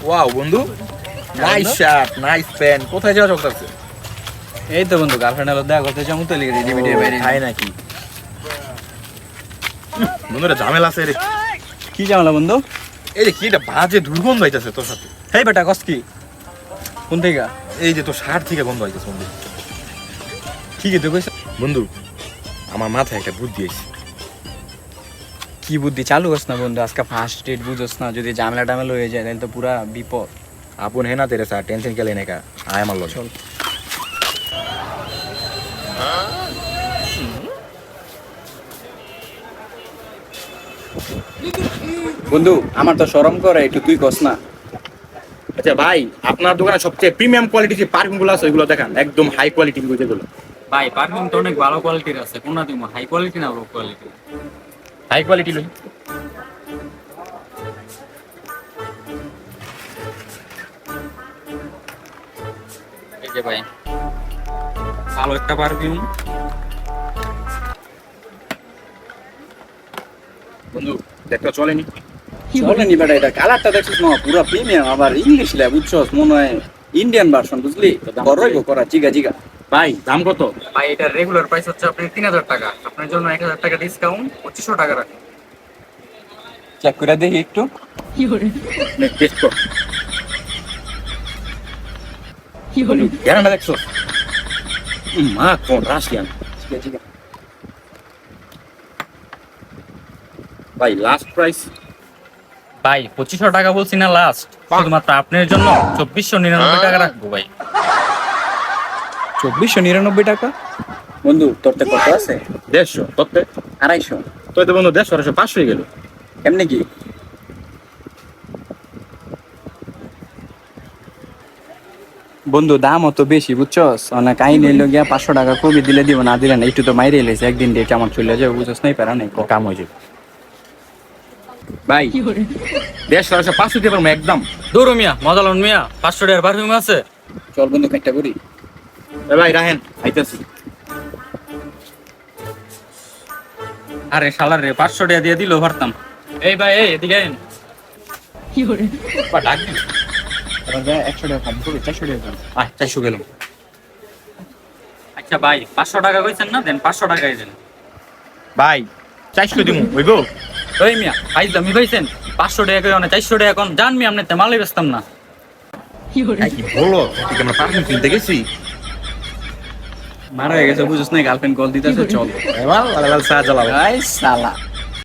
Wow বন্ধু, nice shirt, nice pant. কোথায় যাওয়া চলতেছে? এই তো বন্ধু, গার্লফ্রেন্ড দেখা করতে যাবো তো লিখে রেডি ভিডিও বাইরে। তাই নাকি? বন্ধুরা ঝামেলা আছে রে। কি ঝামেলা বন্ধু? এই যে কি এটা বাজে দুর্গন্ধ হইতাছে তোর সাথে। হেই বেটা কস কি? কোন থেকে? এই যে তোর শার্ট থেকে গন্ধ হইতাছে বন্ধু। কি কি তুই কইছ? বন্ধু আমার মাথায় একটা বুদ্ধি এসেছে। কি বুদ্ধি চালু করছ না বন্ধু? আজকে ফার্স্ট ডেট বুঝছ না, যদি ঝামেলা টামেলা হয়ে যায় তাহলে তো পুরা বিপদ। আপন है ना तेरे साथ, टेंशन क्या लेने का, आया मान लो। চল। বন্ধু আমার তো শরম করে, একটু তুই কস না। আচ্ছা ভাই, আপনার দোকানে সবচেয়ে প্রিমিয়াম কোয়ালিটির যে পারফিউম গুলো আছে ওইগুলো দেখান, একদম হাই কোয়ালিটি যেগুলো। ভাই পারফিউম তো অনেক ভালো কোয়ালিটির আছে, কোনটা দিব? হাই কোয়ালিটি না লো কোয়ালিটি? হাই কোয়ালিটি লই। এই যে ভাই ভালো একটা পারফিউম। বন্ধু দেখতে চলেনি? চলেনি বেটা, এটা কালারটা দেখছিস না, পুরো প্রিমিয়াম, আবার ইংলিশ লে বুঝছস, মনে হয় ইন্ডিয়ান ভার্সন, বুঝলি? বড়ই করা জিগা জিগা। ভাই দাম কত? ভাই এটা রেগুলার প্রাইস হচ্ছে আপনার 3000 টাকা, আপনার জন্য 1000 টাকা ডিসকাউন্ট, 2500 টাকা রাখুন। চেক করে দেখি একটু। টেস্ট কর। গ্যারান্টি দেখছো? মা কোন রাশিয়ান। জিগা জিগা। ভাই লাস্ট প্রাইস? ভাই 2500 টাকা বলছি না লাস্ট, শুধুমাত্র আপনার জন্য 2499 টাকা রাখবো ভাই। 2499 টাকা? বন্ধু তোর তো কত আছে? 150 তোতে? 250। তো তো বন্ধু 150 আর 500 হয়ে গেল। এমনি কি? বন্ধু দাম অত বেশি বুঝছস, অনেক কাহিনী এলো গিয়া 500 টাকা কবি দিলে দিব, না দিলে না। একটু তো মাইরে এলেছে, একদিন ডেট আমার চলে যাবে, বুঝছস নাই? পারা নাই কাম হয়ে যাবে ভাই। 150 আর 500 দিয়ে পারবো একদম। দৌড়ো মিয়া, মজা লন মিয়া, 500 টাকার পারফিউম আছে। চল বন্ধু একটা করি। এ ভাই রাহেন আইতাছি। আরে শালার রে, 500 টাকা দিয়ে দিলেও পারতাম। এই ভাই এই এদিকে আইন। বা ডাক দিন। এবার 100 টাকা কম করে 400 টাকা কম। 400 গেল। আচ্ছা ভাই 500 টাকা কইছেন না, দেন 500 টাকাই দেন। ভাই 400 দিমু হইবো? ওই মিয়া ভাই দামি কইছেন, 500 টাকা কই না 400 টাকা কোন জান মিয়া, আপনি তে মালই বেচতাম না। কি বলো, তুই আমরা পারফিউম কিনতে গেছি। মারা হয়ে গেছে বুঝছস না, গার্লফ্রেন্ড কল দিতেছে, চল। এবার লাল লাল চা জ্বালাবো। আই শালা।